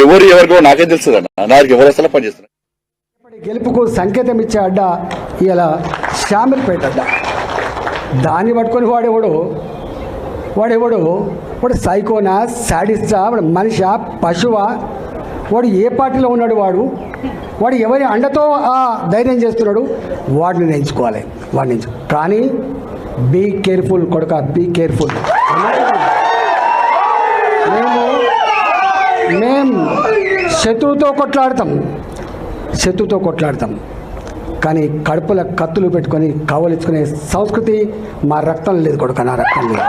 ఎవరు ఎవరికో నాకేం తెలుస్తుందన్న, నాకు ఎవరు అసలు పనిచేస్తున్నారు. గెలుపుకు సంకేతం ఇచ్చే అడ్డ ఇలా శామిల్పేట అడ్డ. దాన్ని పట్టుకొని వాడు సైకోనా, శాడిస్టా, వాడు మనిషా, పశువా, వాడు ఏ పార్టీలో ఉన్నాడు, వాడు ఎవరి అండతో ఆ ధైర్యం చేస్తున్నాడు, వాడిని నేర్చుకోవాలి. కానీ బీ కేర్ఫుల్ కొడుక, బీ కేర్ఫుల్. మేము శత్రువుతో కొట్లాడతాం కానీ కడుపుల కత్తులు పెట్టుకొని కావలించుకునే సంస్కృతి మా రక్తం లేదు కొడుక, నా రక్తం లేదు.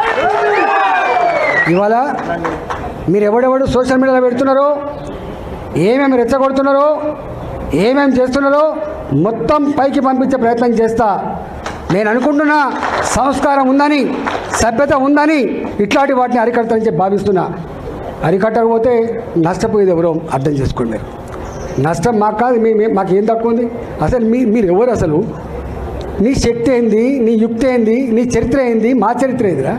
ఇవాళ మీరు ఎవడెవడు సోషల్ మీడియాలో పెడుతున్నారో, ఏమేమి రెచ్చగొడుతున్నారో, ఏమేమి చేస్తున్నారో మొత్తం పైకి పంపించే ప్రయత్నం చేస్తా. నేను అనుకుంటున్నా సంస్కారం ఉందని, సభ్యత ఉందని ఇట్లాంటి వాటిని అరికడతానని చెప్పి భావిస్తున్నా. అరికట్టకపోతే నష్టపోయేది ఎవరో అర్థం చేసుకోండి. మీరు నష్టం మాకు కాదు, మాకేం తక్కువ ఉంది? అసలు మీరు ఎవరు? అసలు నీ శక్తి ఏంది, నీ యుక్తి ఏంది, నీ చరిత్ర ఏంది, మా చరిత్ర ఏందిరా?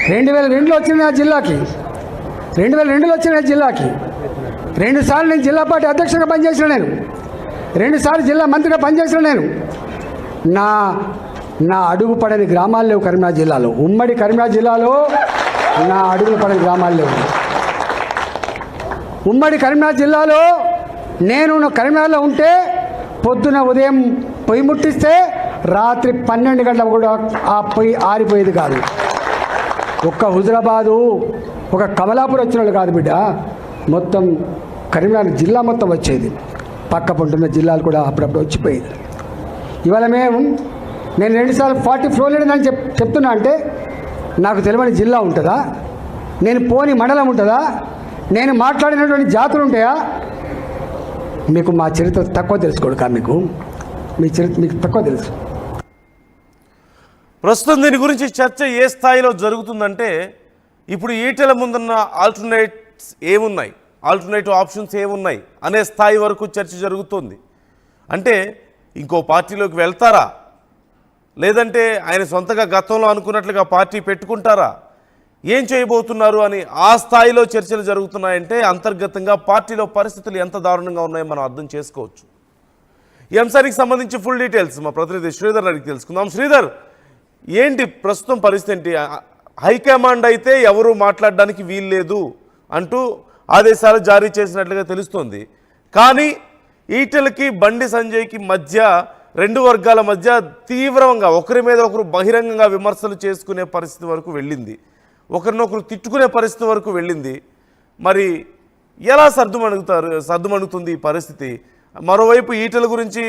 2002లో వచ్చిన నా జిల్లాకి, 2002లో వచ్చిన నా జిల్లాకి 2 సార్లు నేను జిల్లా పార్టీ అధ్యక్షుడిగా పనిచేసిన, నేను 2 సార్లు జిల్లా మంత్రిగా పనిచేసిన. నేను నా అడుగు పడని గ్రామాలు లేవు కరీంనగర్ జిల్లాలో. ఉమ్మడి కరీంనగర్ జిల్లాలో నా అడుగులు పడని గ్రామాలు లేవు. ఉమ్మడి కరీంనగర్ జిల్లాలో నేను కరీంనగర్లో ఉంటే పొద్దున ఉదయం పొయ్యి ముట్టిస్తే రాత్రి 12 గంటలకు కూడా ఆ పొయ్యి ఆరిపోయేది కాదు. ఒక్క హుజరాబాదు, ఒక కమలాపూర్ వచ్చిన వాళ్ళు కాదు బిడ్డ, మొత్తం కరీంనగర్ జిల్లా మొత్తం వచ్చేది. పక్క పంటున్న జిల్లాలు కూడా అప్పుడప్పుడు వచ్చిపోయేది. ఇవాళ నేను 2 సార్లు 40 ఫ్లోర్ లేదని చెప్తున్నా అంటే నాకు తెలియని జిల్లా ఉంటుందా? నేను పోని మండలం ఉంటుందా? నేను మాట్లాడినటువంటి జాతులు ఉంటాయా? మీకు మా చరిత్ర తక్కువ తెలుసుకోడు, మీ చరిత్ర మీకు తక్కువ తెలుసు. ప్రస్తుతం దీని గురించి చర్చ ఏ స్థాయిలో జరుగుతుందంటే, ఇప్పుడు ఈటెల ముందున్న ఆల్టర్నేట్స్ ఏమున్నాయి, ఆల్టర్నేటివ్ ఆప్షన్స్ ఏమున్నాయి అనే స్థాయి వరకు చర్చ జరుగుతుంది. అంటే ఇంకో పార్టీలోకి వెళ్తారా, లేదంటే ఆయన సొంతగా గతంలో అనుకున్నట్లుగా పార్టీ పెట్టుకుంటారా, ఏం చేయబోతున్నారు అని ఆ స్థాయిలో చర్చలు జరుగుతున్నాయంటే అంతర్గతంగా పార్టీలో పరిస్థితులు ఎంత దారుణంగా ఉన్నాయో మనం అర్థం చేసుకోవచ్చు. ఈ అంశానికి సంబంధించి ఫుల్ డీటెయిల్స్ మా ప్రతినిధి శ్రీధర్ అడిగి తెలుసుకుందాం. శ్రీధర్, ఏంటి ప్రస్తుతం పరిస్థితి ఏంటి? హైకమాండ్ అయితే ఎవరు మాట్లాడడానికి వీల్లేదు అంటూ ఆదేశాలు జారీ చేసినట్లుగా తెలుస్తోంది. కానీ ఈటెలకి బండి సంజయ్కి మధ్య, 2 వర్గాల మధ్య తీవ్రంగా ఒకరి మీద ఒకరు బహిరంగంగా విమర్శలు చేసుకునే పరిస్థితి వరకు వెళ్ళింది, ఒకరినొకరు తిట్టుకునే పరిస్థితి వరకు వెళ్ళింది. మరి ఎలా సర్దుమణుగుతుంది ఈ పరిస్థితి? మరోవైపు ఈటెల గురించి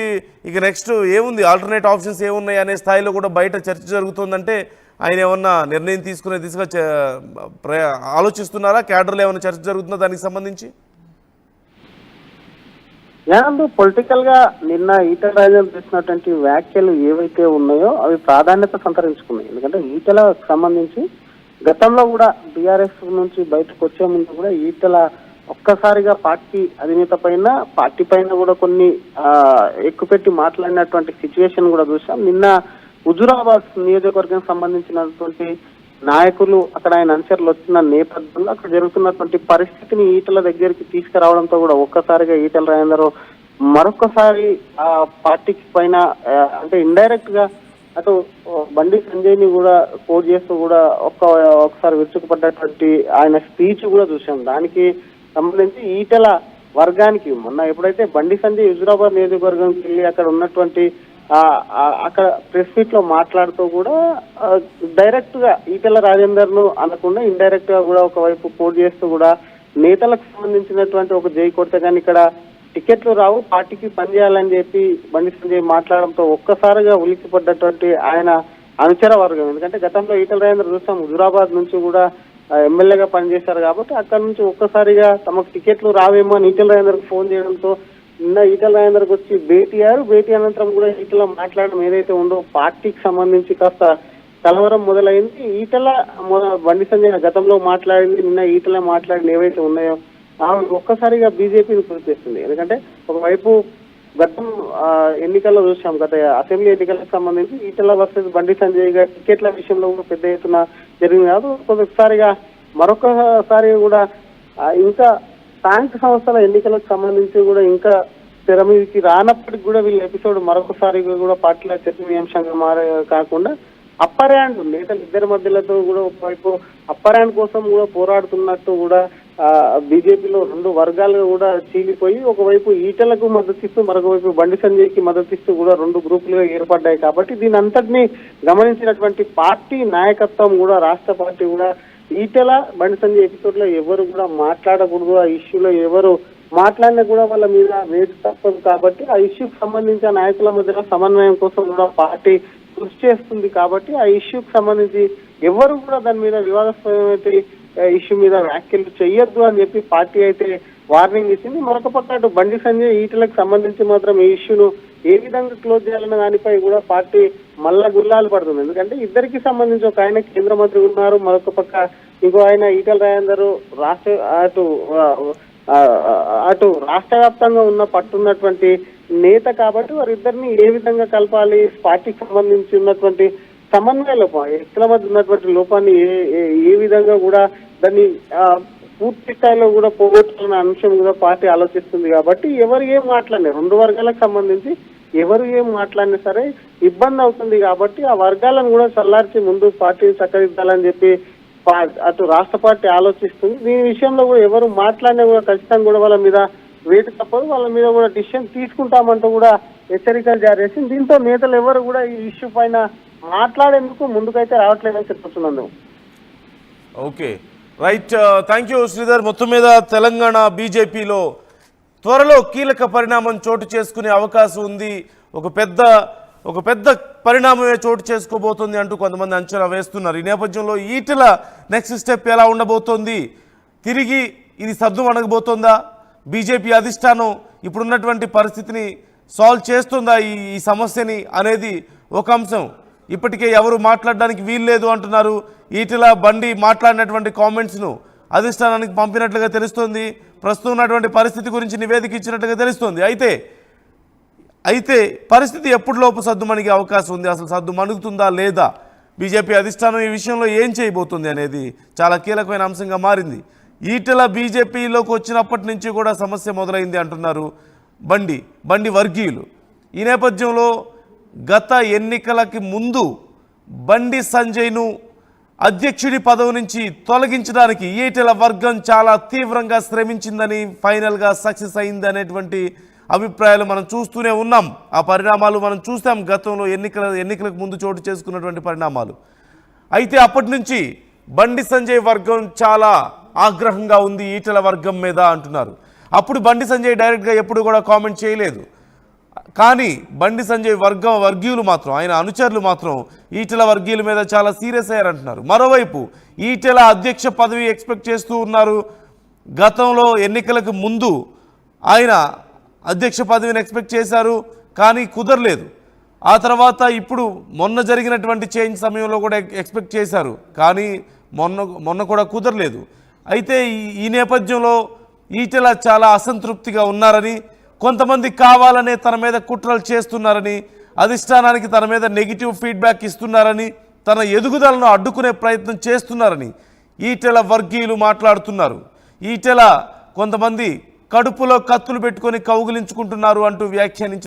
ఇక నెక్స్ట్ ఏముంది, ఆల్టర్నేట్ ఆప్షన్స్ ఏమున్నాయి అనే స్థాయిలో కూడా బయట చర్చ జరుగుతుందంటే ఆయన ఏమన్నా నిర్ణయం తీసుకునే దిశగా ఆలోచిస్తున్నారా? క్యాడర్లో ఏమైనా చర్చ జరుగుతుందా దానికి సంబంధించి? పొలిటికల్ గా నిన్న ఈటెల రాజేందర్ చేసినటువంటి వ్యాఖ్యలు ఏవైతే ఉన్నాయో అవి ప్రాధాన్యత సంతరించుకున్నాయి. ఎందుకంటే ఈటెలకు సంబంధించి గతంలో కూడా బీఆర్ఎస్ నుంచి బయటకు వచ్చే ముందు కూడా ఈటెల ఒక్కసారిగా పార్టీ అధినేత పైన, పార్టీ పైన కూడా కొన్ని ఎక్కుపెట్టి మాట్లాడినటువంటి సిచ్యువేషన్ కూడా చూసాం. నిన్న హుజురాబాద్ నియోజకవర్గం సంబంధించినటువంటి నాయకులు అక్కడ ఆయన అనుచరులు వచ్చిన నేపథ్యంలో అక్కడ జరుగుతున్నటువంటి పరిస్థితిని ఈటెల దగ్గరికి తీసుకురావడంతో కూడా ఒక్కసారిగా ఈటెల రాజేందర్ మరొకసారి ఆ పార్టీకి పైన అంటే ఇండైరెక్ట్ గా అటు బండి సంజయ్ ని కూడా కోట్ చేస్తూ కూడా ఒకసారి విరుచుకుపడ్డటువంటి ఆయన స్పీచ్ కూడా చూసాం. దానికి సంబంధించి ఈటెల వర్గానికి మొన్న ఎప్పుడైతే బండి సంజయ్ హుజురాబాద్ నియోజకవర్గంకి వెళ్ళి అక్కడ ఉన్నటువంటి అక్కడ ప్రెస్ మీట్ లో మాట్లాడుతూ కూడా డైరెక్ట్ గా ఈటెల రాజేందర్ ను అనకుండా ఇండైరెక్ట్ గా కూడా ఒకవైపు కోట్ చేస్తూ కూడా నేతలకు సంబంధించినటువంటి ఒక జై కొడితే కానీ ఇక్కడ టికెట్లు రావు, పార్టీకి పనిచేయాలని చెప్పి బండి సంజయ్ మాట్లాడడంతో ఒక్కసారిగా ఉలిక్కిపడ్డటువంటి ఆయన అనుచర వర్గం. ఎందుకంటే గతంలో ఈటెల రాజేందర్ చూసాం హుజురాబాద్ నుంచి కూడా ఎమ్మెల్యేగా పనిచేశారు కాబట్టి అక్కడ నుంచి ఒక్కసారిగా తమకు టికెట్లు రావేమో అని ఈటెల రాజేందర్కి ఫోన్ చేయడంతో నిన్న ఈటెల రాజేందర్కి వచ్చి భేటీ అయ్యారు. భేటీ అనంతరం కూడా ఈటెల మాట్లాడడం ఏదైతే ఉందో పార్టీకి సంబంధించి కాస్త కలవరం మొదలైంది. ఈటెల బండి సంజయ్ గతంలో మాట్లాడింది, నిన్న ఈటెల మాట్లాడింది ఏవైతే ఉన్నాయో ఆమె ఒక్కసారిగా బీజేపీని గుర్తిస్తుంది. ఎందుకంటే ఒకవైపు గతం ఎన్నికల్లో చూసాం, గత అసెంబ్లీ ఎన్నికలకు సంబంధించి ఈటెల వర్సెస్ బండి సంజయ్ గారి టికెట్ల విషయంలో కూడా పెద్ద ఎత్తున జరిగింది కాదు. ఒకసారిగా మరొకసారి కూడా ఇంకా స్థానిక సంస్థల ఎన్నికలకు సంబంధించి కూడా ఇంకా తెర మీదకి రానప్పటికి కూడా వీళ్ళ ఎపిసోడ్ మరొకసారి కూడా పార్టీల చర్చనీయాంశంగా కాకుండా అప్పర్ హ్యాండ్ నేతలు ఇద్దరి మధ్యలతో కూడా ఒకవైపు అప్పర్ హ్యాండ్ కోసం కూడా పోరాడుతున్నట్టు కూడా బీజేపీలో రెండు వర్గాలుగా కూడా చీలిపోయి ఒకవైపు ఈటలకు మద్దతిస్తూ మరొక వైపు బండి సంజయ్కి మద్దతిస్తూ కూడా రెండు గ్రూపులుగా ఏర్పడ్డాయి. కాబట్టి దీని అంతటినీ గమనించినటువంటి పార్టీ నాయకత్వం కూడా రాష్ట్ర పార్టీ కూడా ఈటల బండి సంజయ్ ఎపిసోడ్ లో ఎవరు కూడా మాట్లాడకూడదు, ఆ ఇష్యూలో ఎవరు మాట్లాడినా కూడా వాళ్ళ మీద వేటు తప్పదు. కాబట్టి ఆ ఇష్యూకి సంబంధించిన నాయకుల మధ్య సమన్వయం కోసం కూడా పార్టీ కృషి చేస్తుంది. కాబట్టి ఆ ఇష్యూకి సంబంధించి ఎవరు కూడా దాని మీద వివాదాస్పదమైన ఇష్యూ మీద వ్యాఖ్యలు చేయొద్దు అని చెప్పి పార్టీ అయితే వార్నింగ్ ఇచ్చింది. మరొక పక్క అటు బండి సంజయ్ ఈటలకు సంబంధించి మాత్రం ఈ ఇష్యూను ఏ విధంగా క్లోజ్ చేయాలన్న దానిపై కూడా పార్టీ మళ్ళా గుల్లాలు పడుతుంది. ఎందుకంటే ఇద్దరికి సంబంధించి ఒక ఆయన కేంద్ర మంత్రి ఉన్నారు, మరొక పక్క ఇంకో ఆయన ఈటల రాజేందర్ అటు రాష్ట్ర వ్యాప్తంగా ఉన్న పట్టున్నటువంటి నేత. కాబట్టి వారిద్దరిని ఏ విధంగా కలపాలి, పార్టీకి సంబంధించి ఉన్నటువంటి సమన్వయ లోపం, వ్యక్తుల మధ్య ఉన్నటువంటి లోపాన్ని ఏ విధంగా కూడా దాన్ని పూర్తి స్థాయిలో కూడా పోగొట్టుకున్న అంశం కూడా పార్టీ ఆలోచిస్తుంది. కాబట్టి ఎవరు ఏం మాట్లాడినా రెండు వర్గాలకు సంబంధించి ఎవరు ఏం మాట్లాడినా సరే ఇబ్బంది అవుతుంది. కాబట్టి ఆ వర్గాలను కూడా చల్లార్చి ముందు పార్టీని చక్కదిద్దాలని చెప్పి అటు రాష్ట్ర పార్టీ ఆలోచిస్తుంది. దీని విషయంలో కూడా ఎవరు మాట్లాడినా కూడా ఖచ్చితంగా కూడా వాళ్ళ మీద వేటు తప్పదు, వాళ్ళ మీద కూడా డిసిషన్ తీసుకుంటామంటూ కూడా హెచ్చరికలు జారీ చేసింది. దీంతో నేతలు ఎవరు కూడా ఈ ఇష్యూ పైన మాట్లాడేందుకు ముందుకైతే రావట్లేదని చెప్పుతున్నాను. Okay, right, thank you Sridhar. మొత్తం మీద తెలంగాణ బీజేపీలో త్వరలో కీలక పరిణామం చోటు చేసుకునే అవకాశం ఉంది. ఒక పెద్ద పరిణామమే చోటు చేసుకోబోతుంది అంటూ కొంతమంది అంచనా వేస్తున్నారు. ఈ నేపథ్యంలో ఈటెల నెక్స్ట్ స్టెప్ ఎలా ఉండబోతోంది, తిరిగి ఇది సర్దు అణగబోతోందా, బీజేపీ అధిష్టానం ఇప్పుడున్నటువంటి పరిస్థితిని సాల్వ్ చేస్తుందా ఈ సమస్యని అనేది ఒక అంశం. ఇప్పటికే ఎవరు మాట్లాడడానికి వీల్లేదు అంటున్నారు. ఈటెల బండి మాట్లాడినటువంటి కామెంట్స్ను అధిష్టానానికి పంపినట్లుగా తెలుస్తోంది. ప్రస్తుతం ఉన్నటువంటి పరిస్థితి గురించి నివేదిక ఇచ్చినట్లుగా తెలుస్తోంది. అయితే పరిస్థితి ఎప్పటిలోపు సర్దుమణిగే అవకాశం ఉంది, అసలు సర్దు మణుగుతుందా లేదా, బీజేపీ అధిష్టానం ఈ విషయంలో ఏం చేయబోతుంది అనేది చాలా కీలకమైన అంశంగా మారింది. ఈటెల బీజేపీలోకి వచ్చినప్పటి నుంచి కూడా సమస్య మొదలైంది అంటున్నారు బండి వర్గీయులు. ఈ నేపథ్యంలో గత ఎన్నికలకి ముందు బండి సంజయ్ను అధ్యక్షుడి పదవి నుంచి తొలగించడానికి ఈటెల వర్గం చాలా తీవ్రంగా శ్రమించిందని, ఫైనల్గా సక్సెస్ అయింది అనేటువంటి అభిప్రాయాలు మనం చూస్తూనే ఉన్నాం. ఆ పరిణామాలు మనం చూస్తాం గతంలో ఎన్నికలకు ముందు చోటు చేసుకున్నటువంటి పరిణామాలు. అయితే అప్పటి నుంచి బండి సంజయ్ వర్గం చాలా ఆగ్రహంగా ఉంది ఈటెల వర్గం మీద అంటున్నారు. అప్పుడు బండి సంజయ్ డైరెక్ట్గా ఎప్పుడు కూడా కామెంట్ చేయలేదు. కానీ బండి సంజయ్ వర్గీయులు మాత్రం, ఆయన అనుచరులు మాత్రం ఈటెల వర్గీయుల మీద చాలా సీరియస్ అయ్యారంటున్నారు. మరోవైపు ఈటెల అధ్యక్ష పదవి ఎక్స్పెక్ట్ చేస్తూ ఉన్నారు. గతంలో ఎన్నికలకు ముందు ఆయన అధ్యక్ష పదవిని ఎక్స్పెక్ట్ చేశారు, కానీ కుదరలేదు. ఆ తర్వాత ఇప్పుడు మొన్న జరిగినటువంటి చేంజ్ సమయంలో కూడా ఎక్స్పెక్ట్ చేశారు, కానీ మొన్న కూడా కుదరలేదు. అయితే ఈ నేపథ్యంలో ఈటెల చాలా అసంతృప్తిగా ఉన్నారని, కొంతమంది కావాలనే తన మీద కుట్రలు చేస్తున్నారని, అధిష్టానానికి తన మీద నెగిటివ్ ఫీడ్బ్యాక్ ఇస్తున్నారని, తన ఎదుగుదలను అడ్డుకునే ప్రయత్నం చేస్తున్నారని ఈటెల వర్గీయులు మాట్లాడుతున్నారు. ఈటెల కొంతమంది కడుపులో కత్తులు పెట్టుకొని కౌగిలించుకుంటున్నారు అంటూ వ్యాఖ్యానించారు.